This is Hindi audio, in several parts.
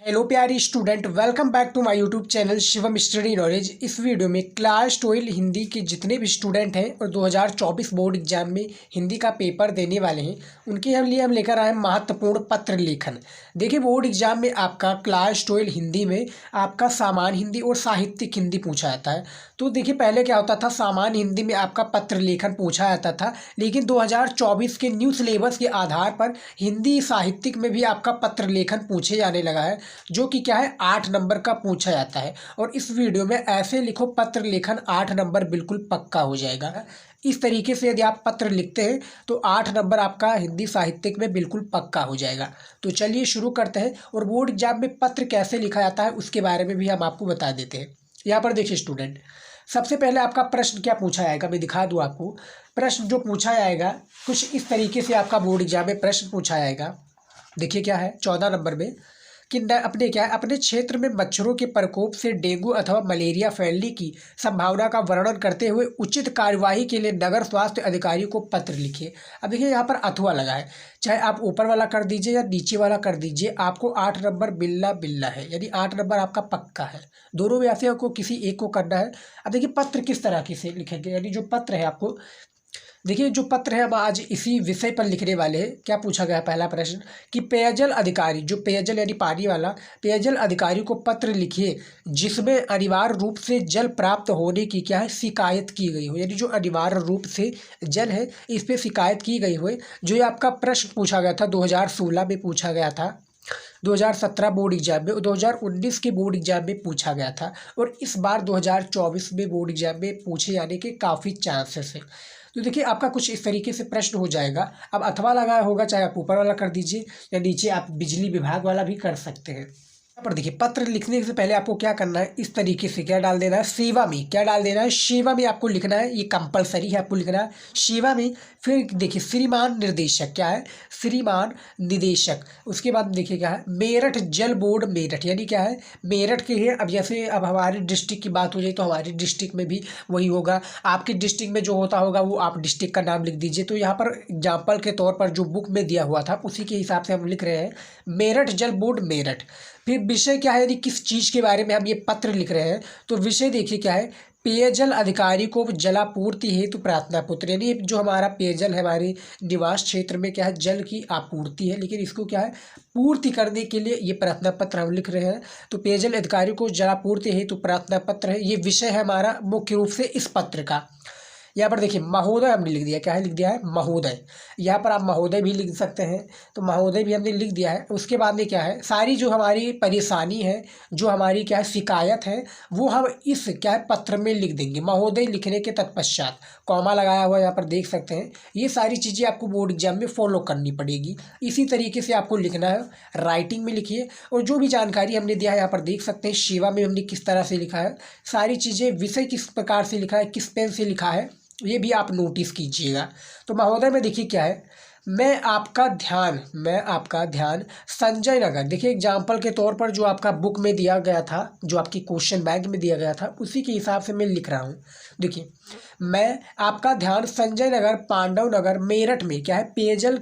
हेलो प्यारी student, welcome back to my YouTube channel Shivam study knowledge. इस वीडियो में क्लास 12 हिंदी के जितने भी स्टूडेंट हैं और 2024 बोर्ड एग्जाम में हिंदी का पेपर देने वाले हैं उनके लिए हम लेकर आए महत्वपूर्ण पत्र लेखन। देखिए, बोर्ड एग्जाम में आपका क्लास 12 हिंदी में आपका सामान्य हिंदी और साहित्यिक हिंदी पूछा जाता है। तो देखिए, पहले क्या होता था, सामान्य हिंदी में आपका पत्र लेखन पूछा जाता था, लेकिन 2024 के न्यू सिलेबस के आधार पर हिंदी साहित्यिक में भी आपका पत्र लेखन पूछे जाने लगा है, जो कि क्या है 8 नंबर का पूछा जाता है। और इस वीडियो में ऐसे लिखो पत्र लेखन 8 नंबर बिल्कुल पक्का हो जाएगा। इस तरीके से यदि आप पत्र लिखते हैं तो 8 नंबर आपका हिंदी साहित्यिक में बिल्कुल पक्का हो जाएगा। तो चलिए शुरू करते हैं और बोर्ड एग्जाम में पत्र कैसे लिखा जाता है उसके बारे में भी हम आपको बता देते हैं। यहाँ पर देखिए स्टूडेंट, सबसे पहले आपका प्रश्न क्या पूछा जाएगा, मैं दिखा दूँ आपको। प्रश्न जो पूछा जाएगा कुछ इस तरीके से आपका बोर्ड एग्जाम में प्रश्न पूछा जाएगा। देखिए क्या है 14 नंबर में कि अपने क्षेत्र में मच्छरों के प्रकोप से डेंगू अथवा मलेरिया फैलने की संभावना का वर्णन करते हुए उचित कार्यवाही के लिए नगर स्वास्थ्य अधिकारी को पत्र लिखिए। अब देखिए यहाँ पर अथवा लगा है, चाहे आप ऊपर वाला कर दीजिए या नीचे वाला कर दीजिए, आपको 8 नंबर बिल्ला बिल्ला है, यानी 8 नंबर आपका पक्का है। दोनों में से आपको किसी एक को करना है। अब देखिए पत्र किस तरह की से लिखेंगे, यानी जो पत्र है आपको, देखिए जो पत्र है हम आज इसी विषय पर लिखने वाले हैं। क्या पूछा गया है पहला प्रश्न कि पेयजल अधिकारी, जो पेयजल यानी पानी वाला, पेयजल अधिकारी को पत्र लिखिए जिसमें अनिवार्य रूप से जल प्राप्त होने की क्या है शिकायत की गई हो, यानी जो अनिवार्य रूप से जल है इस पर शिकायत की गई हो। जो ये आपका प्रश्न पूछा गया था 2016 में पूछा गया था, 2017 बोर्ड एग्जाम में, 2019 के बोर्ड एग्जाम में पूछा गया था और इस बार 2024 में बोर्ड एग्जाम में पूछे जाने के काफ़ी चांसेस हैं। तो देखिए आपका कुछ इस तरीके से प्रश्न हो जाएगा। अब अथवा लगाया होगा, चाहे आप ऊपर वाला कर दीजिए या नीचे आप बिजली विभाग वाला भी कर सकते हैं। यहाँ पर देखिए पत्र लिखने से पहले आपको क्या करना है, इस तरीके से क्या डाल देना है, सेवा में क्या डाल देना है, सेवा में आपको लिखना है, ये कंपलसरी है आपको लिखना है सेवा में। फिर देखिए श्रीमान निर्देशक क्या है, श्रीमान निदेशक। उसके बाद देखिए क्या है, मेरठ जल बोर्ड मेरठ, यानी क्या है मेरठ के है। अब जैसे अब हमारे डिस्ट्रिक्ट की बात हो जाए तो हमारी डिस्ट्रिक्ट में भी वही होगा, आपके डिस्ट्रिक्ट में जो होता होगा वो आप डिस्ट्रिक्ट का नाम लिख दीजिए। तो यहाँ पर एग्जाम्पल के तौर पर जो बुक में दिया हुआ था उसी के हिसाब से हम लिख रहे हैं मेरठ जल बोर्ड मेरठ। फिर विषय क्या है, यदि किस चीज़ के बारे में हम ये पत्र लिख रहे हैं तो विषय देखिए क्या है, पेयजल अधिकारी को जलापूर्ति हेतु प्रार्थना पत्र, यानी जो हमारा पेयजल है हमारे निवास क्षेत्र में क्या है जल की आपूर्ति है, लेकिन इसको क्या है पूर्ति करने के लिए ये प्रार्थना पत्र हम लिख रहे हैं। तो पेयजल अधिकारी को जलापूर्ति हेतु प्रार्थना पत्र है, ये विषय है हमारा मुख्य रूप से इस पत्र का। यहाँ पर देखिए महोदय हमने लिख दिया, क्या है लिख दिया है महोदय। यहाँ पर आप महोदय भी लिख सकते हैं, तो महोदय भी हमने लिख दिया है। उसके बाद में क्या है, सारी जो हमारी परेशानी है, जो हमारी क्या है शिकायत है, वो हम इस क्या है पत्र में लिख देंगे। महोदय लिखने के तत्पश्चात कॉमा लगाया हुआ यहाँ पर देख सकते हैं। ये सारी चीज़ें आपको बोर्ड एग्जाम में फॉलो करनी पड़ेगी, इसी तरीके से आपको लिखना है। राइटिंग में लिखिए और जो भी जानकारी हमने दिया है यहाँ पर देख सकते हैं, सेवा में हमने किस तरह से लिखा है, सारी चीज़ें, विषय किस प्रकार से लिखा है, किस पेन से लिखा है, ये भी आप नोटिस कीजिएगा। तो महोदय में देखिए क्या है, मैं आपका ध्यान संजय नगर, देखिए एग्जाम्पल के तौर पर जो आपका बुक में दिया गया था, जो आपकी क्वेश्चन बैंक में दिया गया था उसी के हिसाब से मैं लिख रहा हूँ। देखिए मैं आपका ध्यान संजय नगर पांडव नगर मेरठ में क्या है पेयजल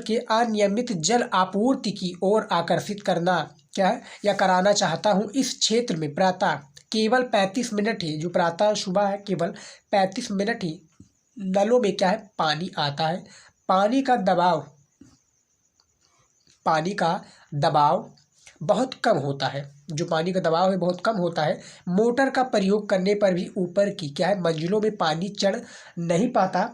के अनियमित जल आपूर्ति की ओर आकर्षित करना क्या है या कराना चाहता हूँ। इस क्षेत्र में प्रातः केवल 35 मिनट ही, जो प्रातः सुबह है केवल 35 मिनट ही नलों में क्या है पानी आता है। पानी का दबाव बहुत कम होता है, जो पानी का दबाव है बहुत कम होता है। मोटर का प्रयोग करने पर भी ऊपर की क्या है मंजिलों में पानी चढ़ नहीं पाता।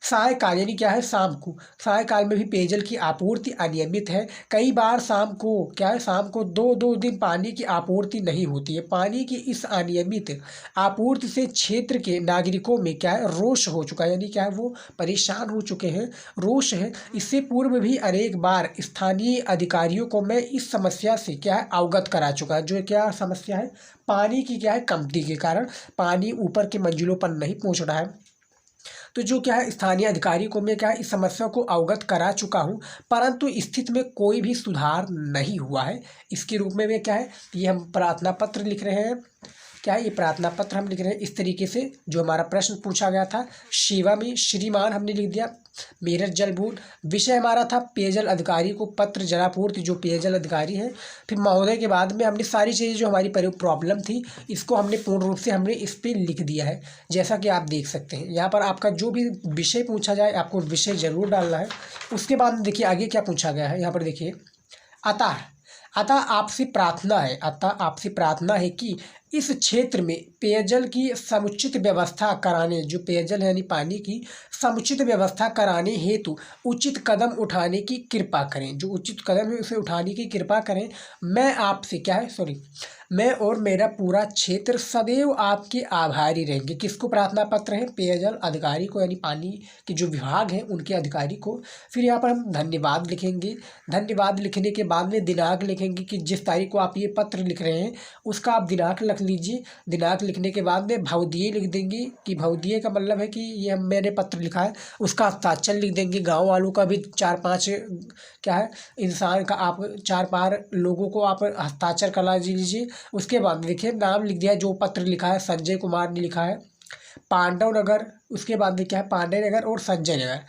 सायकाल यानी क्या है शाम सायकाल में भी पेयजल की आपूर्ति अनियमित है। कई बार शाम को 2 दिन पानी की आपूर्ति नहीं होती है। पानी की इस अनियमित आपूर्ति से क्षेत्र के नागरिकों में क्या है रोष हो चुका है, यानी क्या है वो परेशान हो चुके हैं, रोष है। इससे पूर्व भी अनेक बार स्थानीय अधिकारियों को मैं इस समस्या से क्या है अवगत करा चुका है। जो क्या समस्या है, पानी की क्या है कमती के कारण पानी ऊपर के मंजिलों पर नहीं पहुँच रहा है। तो जो क्या है स्थानीय अधिकारी को मैं क्या है इस समस्या को अवगत करा चुका हूँ, परंतु स्थिति में कोई भी सुधार नहीं हुआ है। इसके रूप में मैं क्या है ये हम प्रार्थना पत्र लिख रहे हैं क्या है, ये प्रार्थना पत्र हम लिख रहे हैं इस तरीके से। जो हमारा प्रश्न पूछा गया था सेवा में श्रीमान हमने लिख दिया, मेरठ जल बोर्ड। विषय हमारा था पेयजल अधिकारी को पत्र, जलापूर्ति जो पेयजल अधिकारी हैं। फिर महोदय के बाद में हमने सारी चीज़ें जो हमारी प्रॉब्लम थी इसको हमने पूर्ण रूप से हमने इस पर लिख दिया है, जैसा कि आप देख सकते हैं। यहाँ पर आपका जो भी विषय पूछा जाए आपको विषय ज़रूर डालना है। उसके बाद देखिए आगे क्या पूछा गया है, यहाँ पर देखिए अतः आपसे प्रार्थना है कि इस क्षेत्र में पेयजल की समुचित व्यवस्था कराने, जो पेयजल है यानी पानी की समुचित व्यवस्था कराने हेतु उचित कदम उठाने की कृपा करें। जो उचित कदम है उसे उठाने की कृपा करें। मैं और मेरा पूरा क्षेत्र सदैव आपके आभारी रहेंगे। किसको प्रार्थना पत्र है, पेयजल अधिकारी को, यानी पानी के जो विभाग हैं उनके अधिकारी को। फिर यहाँ पर हम धन्यवाद लिखेंगे। धन्यवाद लिखने के बाद में दिनांक लिखेंगे कि जिस तारीख को आप ये पत्र लिख रहे हैं उसका आप दिनांक लिख लीजिए। दिनांक लिखने के बाद में भवदीय लिख देंगे कि भवदीय का मतलब है कि ये मैंने पत्र लिखा है। उसका हस्ताक्षर लिख देंगे। गाँव वालों का भी 4-5 क्या है इंसान का आप 4-5 लोगों को आप हस्ताक्षर करा लीजिए। उसके बाद देखिए नाम लिख दिया है, जो पत्र लिखा है संजय कुमार ने लिखा है, पांडव नगर। उसके बाद में क्या है, पांडे नगर और संजय नगर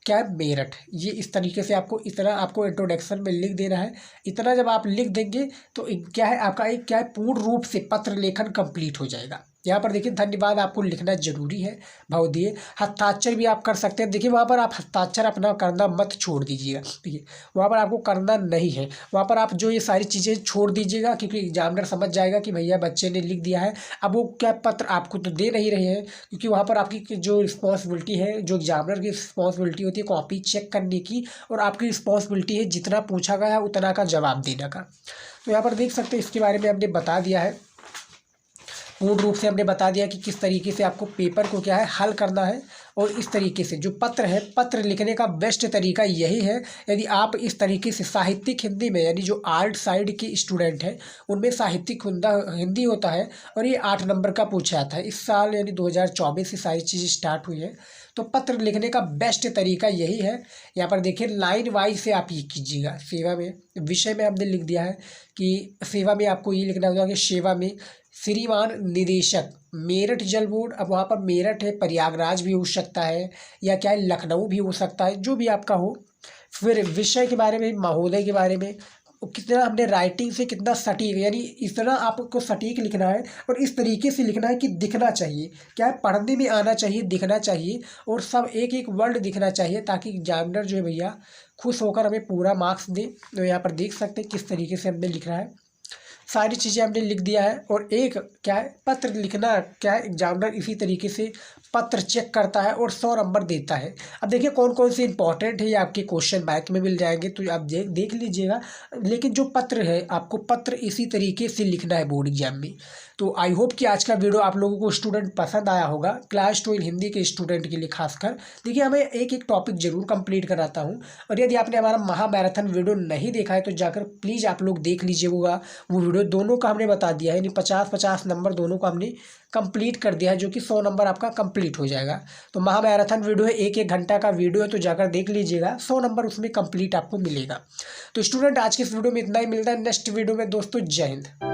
क्या है, मेरठ। ये इस तरीके से आपको इतना आपको इंट्रोडक्शन में लिख देना है। इतना जब आप लिख देंगे तो क्या है आपका एक क्या है पूर्ण रूप से पत्र लेखन कंप्लीट हो जाएगा। यहाँ पर देखिए धन्यवाद आपको लिखना जरूरी है। भवदीय हस्ताक्षर भी आप कर सकते हैं। देखिए वहाँ पर आप हस्ताक्षर अपना करना मत छोड़ दीजिएगा, ठीक है, वहाँ पर आपको करना नहीं है। वहाँ पर आप जो ये सारी चीज़ें छोड़ दीजिएगा, क्योंकि एग्जामिनर समझ जाएगा कि भैया बच्चे ने लिख दिया है। अब वो क्या पत्र आपको तो दे नहीं रहे हैं, क्योंकि वहाँ पर आपकी जो रिस्पॉन्सिबिलिटी है, जो एग्जामिनर की रिस्पॉन्सिबिलिटी होती है कॉपी चेक करने की, और आपकी रिस्पॉन्सिबिलिटी है जितना पूछा गया है उतना का जवाब देने का। तो यहाँ पर देख सकते हैं इसके बारे में हमने बता दिया है, पूर्ण रूप से हमने बता दिया कि किस तरीके से आपको पेपर को क्या है हल करना है। और इस तरीके से जो पत्र है, पत्र लिखने का बेस्ट तरीका यही है। यदि आप इस तरीके से साहित्यिक हिंदी में, यानी जो आर्ट साइड के स्टूडेंट हैं उनमें साहित्यिक हिंदी होता है और ये 8 नंबर का पूछा जाता है। इस साल यानी 2024 से सारी चीज़ें स्टार्ट हुई है। तो पत्र लिखने का बेस्ट तरीका यही है। यहाँ पर देखिए लाइन वाइज से आप ये कीजिएगा। सेवा में विषय में हमने लिख दिया है कि सेवा में आपको ये लिखना होगा कि सेवा में श्रीमान निदेशक मेरठ जल बोर्ड। अब वहाँ पर मेरठ है, प्रयागराज भी हो सकता है, या क्या है लखनऊ भी हो सकता है, जो भी आपका हो। फिर विषय के बारे में, महोदय के बारे में, कितना हमने राइटिंग से कितना सटीक, यानी इतना आपको सटीक लिखना है और इस तरीके से लिखना है कि दिखना चाहिए, क्या है पढ़ने में आना चाहिए, दिखना चाहिए, और सब एक एक वर्ड दिखना चाहिए, ताकि एग्जामिनर जो है भैया खुश होकर हमें पूरा मार्क्स दे। तो यहाँ पर देख सकते हैं किस तरीके से हमने लिख रहा है, सारी चीज़ें हमने लिख दिया है। और एक क्या है पत्र लिखना, क्या है एग्जामिनर इसी तरीके से पत्र चेक करता है और 100 नंबर देता है। अब देखिए कौन कौन से इंपॉर्टेंट है ये आपके क्वेश्चन बैंक में मिल जाएंगे, तो आप देख लीजिएगा। लेकिन जो पत्र है आपको पत्र इसी तरीके से लिखना है बोर्ड एग्जाम में। तो आई होप कि आज का वीडियो आप लोगों को स्टूडेंट पसंद आया होगा, क्लास 12 हिंदी के स्टूडेंट के लिए खासकर। देखिए हमें एक एक टॉपिक जरूर कंप्लीट कराता हूँ, और यदि आपने हमारा महामैराथन वीडियो नहीं देखा है तो जाकर प्लीज़ आप लोग देख लीजिएगा। वो वीडियो दोनों का हमने बता दिया है, यानी 50-50 नंबर दोनों को हमने कंप्लीट कर दिया है, जो कि 100 नंबर आपका कंप्लीट हो जाएगा। तो महामैराथन वीडियो है, 1-1 घंटा का वीडियो है, तो जाकर देख लीजिएगा, 100 नंबर उसमें कंप्लीट आपको मिलेगा। तो स्टूडेंट आज के इस वीडियो में इतना ही, मिलता है नेक्स्ट वीडियो में दोस्तों। जय हिंद।